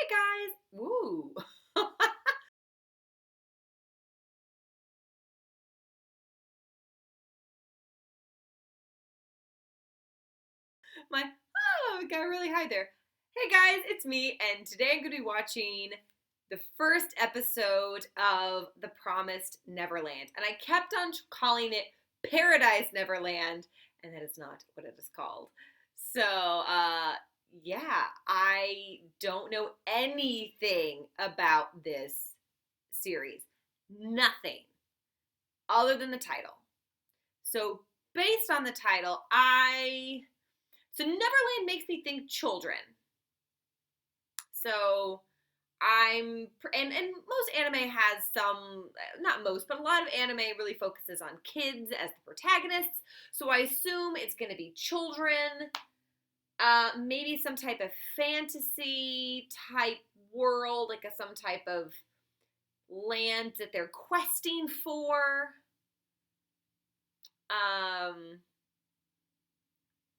Hi guys. Woo. My it got really high there. Hey guys, it's me, and today I'm going to be watching the first episode of The Promised Neverland. And I kept on calling it Paradise Neverland, and that is not what it is called. Yeah, I don't know anything about this series. Nothing other than the title. So, based on the title, Neverland makes me think children. So and most anime has some, not most, but a lot of anime really focuses on kids as the protagonists. So I assume it's going to be children, maybe some type of fantasy type world, like some type of land that they're questing for. Um,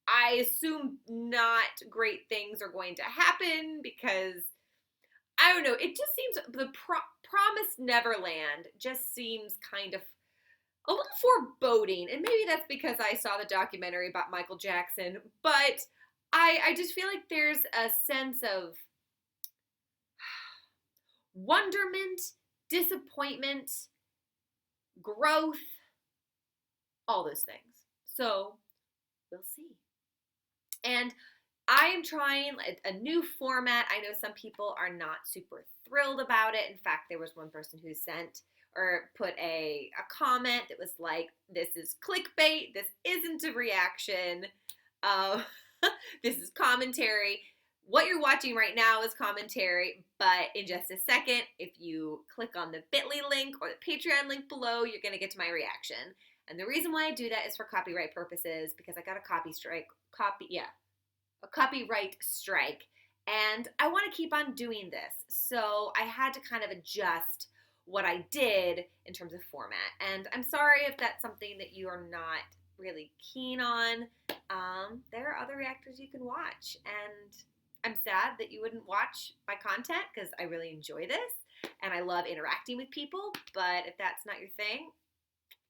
I assume not great things are going to happen because I don't know. It just seems Promised Neverland just seems kind of a little foreboding, and maybe that's because I saw the documentary about Michael Jackson. But I just feel like there's a sense of wonderment, disappointment, growth, all those things. So we'll see. And I am trying a new format. I know some people are not super thrilled about it. In fact, there was one person who sent or put a comment that was like, this is clickbait. This isn't a reaction. Uh, this is commentary. What you're watching right now is commentary, but in just a second, if you click on the bit.ly link or the Patreon link below, you're going to get to my reaction. And the reason why I do that is for copyright purposes because I got a copyright strike, and I want to keep on doing this. So I had to kind of adjust what I did in terms of format. And I'm sorry if that's something that you are not really keen on. There are other reactors you can watch, and I'm sad that you wouldn't watch my content because I really enjoy this and I love interacting with people. But if that's not your thing,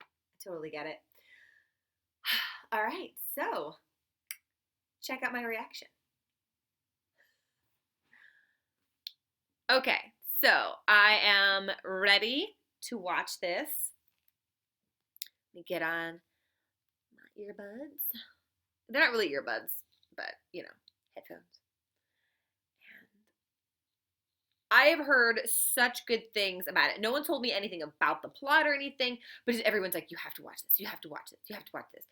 I totally get it. All right, so check out my reaction. Okay, so I am ready to watch this. Let me get on my earbuds. They're not really earbuds, but headphones. And I have heard such good things about it. No one told me anything about the plot or anything, but just everyone's like, you have to watch this. You have to watch this. You have to watch this.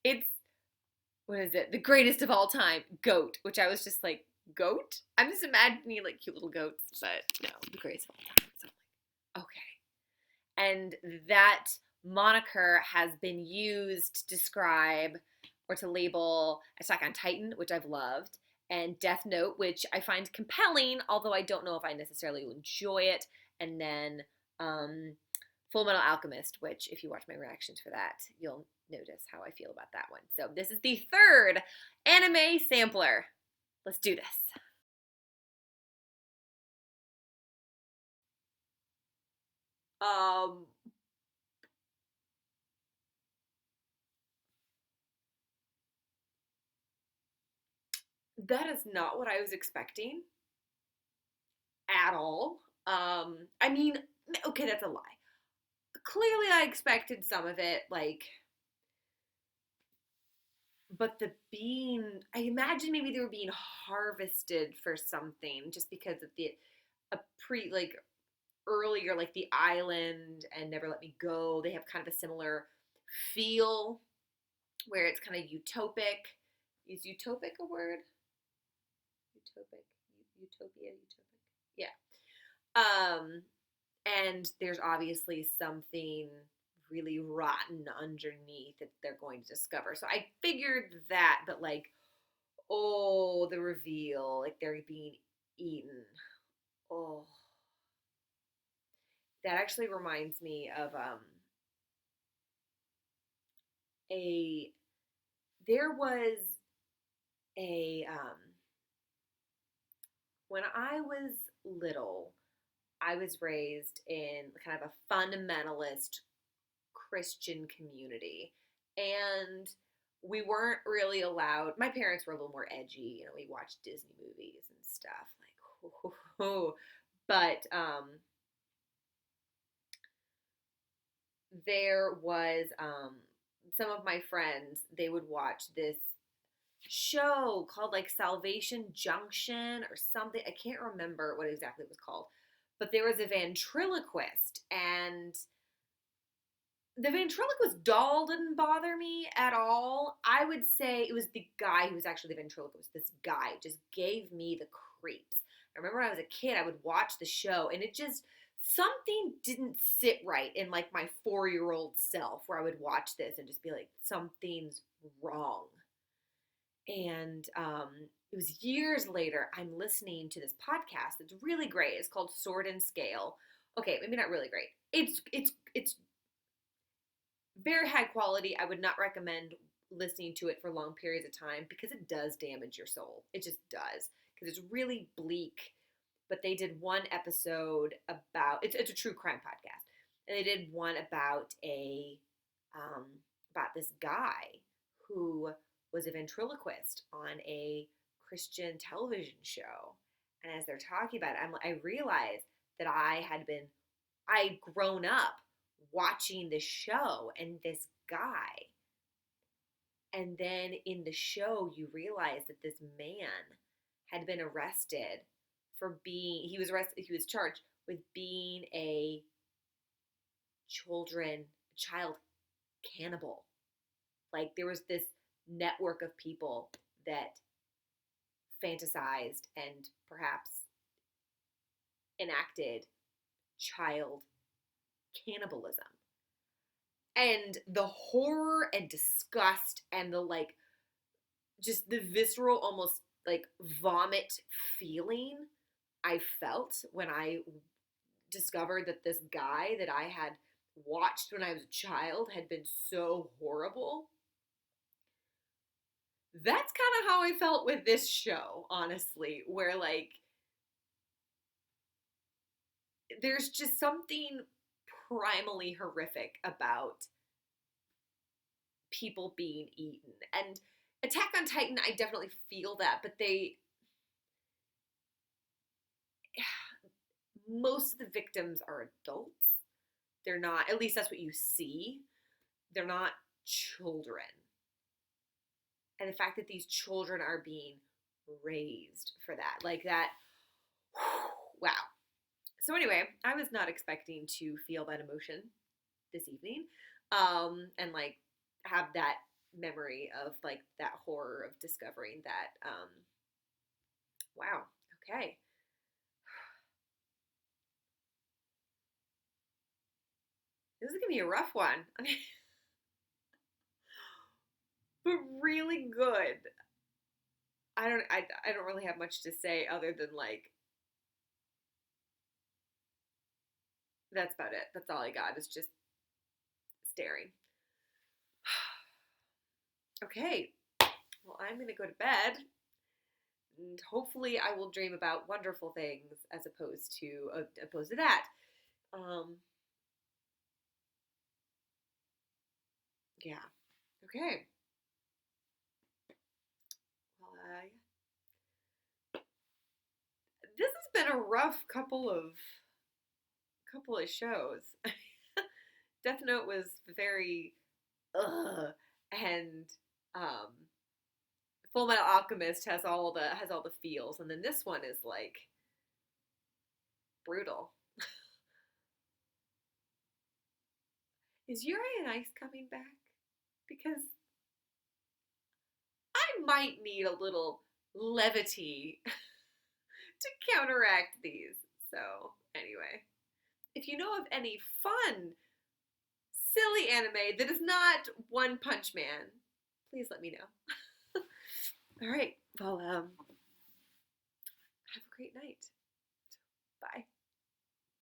It's, what is it? The greatest of all time, Goat, which I was just like, goat? I'm just imagining like cute little goats, but no, the greatest of all time. So I'm like, okay. And that moniker has been used to describe or to label Attack on Titan, which I've loved, and Death Note, which I find compelling, although I don't know if I necessarily enjoy it, and then Full Metal Alchemist, which if you watch my reactions for that, you'll notice how I feel about that one. So this is the third anime sampler. Let's do this. Um, that is not what I was expecting at all. I mean, okay, that's a lie. Clearly, I expected some of it, like, but the bean, I imagine maybe they were being harvested for something just because of the, like, earlier, like The Island and Never Let Me Go, they have kind of a similar feel where it's kind of utopic. Is utopic a word? Utopic, utopia, utopic. Yeah. And there's obviously something really rotten underneath that they're going to discover. So I figured that, but like, oh, the reveal, like they're being eaten. Oh, that actually reminds me of a there was a when I was little, I was raised in kind of a fundamentalist Christian community. And we weren't really allowed, my parents were a little more edgy. We watched Disney movies and stuff. Like, but there was some of my friends, they would watch this show called like Salvation Junction or something. I can't remember what exactly it was called. But there was a ventriloquist, and the ventriloquist doll didn't bother me at all. I would say it was the guy who was actually the ventriloquist. This guy just gave me the creeps. I remember when I was a kid, I would watch the show, and it just, something didn't sit right in like my 4-year-old self, where I would watch this and just be like, something's wrong. And it was years later, I'm listening to this podcast that's really great. It's called Sword and Scale. Okay, maybe not really great. It's very high quality. I would not recommend listening to it for long periods of time because it does damage your soul. It just does, because it's really bleak. But they did one episode about, it's a true crime podcast, and they did one about about this guy who was a ventriloquist on a Christian television show. And as they're talking about it, I realized that I'd grown up watching this show and this guy. And then in the show, you realize that this man had been arrested for being, he was charged with being a child cannibal. Like, there was this network of people that fantasized and perhaps enacted child cannibalism. And the horror and disgust and the like, just the visceral, almost like vomit feeling I felt when I discovered that this guy that I had watched when I was a child had been so horrible. That's kind of how I felt with this show, honestly, where like there's just something primally horrific about people being eaten. And Attack on Titan, I definitely feel that, but most of the victims are adults. They're not, at least that's what you see. They're not children. And the fact that these children are being raised for that, like that, wow. So anyway, I was not expecting to feel that emotion this evening, and like have that memory of like that horror of discovering that. Wow. Okay. This is gonna be a rough one, but really good. I don't really have much to say other than like that's about it. That's all I got. It's just staring. Okay. Well, I'm gonna go to bed, and hopefully I will dream about wonderful things as opposed to that. Um, yeah. Okay. Well, this has been a rough couple of shows. Death Note was very and um, Full Metal Alchemist has all the feels, and then this one is like brutal. Is Yuri and Ice coming back? Because I might need a little levity to counteract these. So, anyway, if you know of any fun, silly anime that is not One Punch Man, please let me know. All right. Well, have a great night. Bye.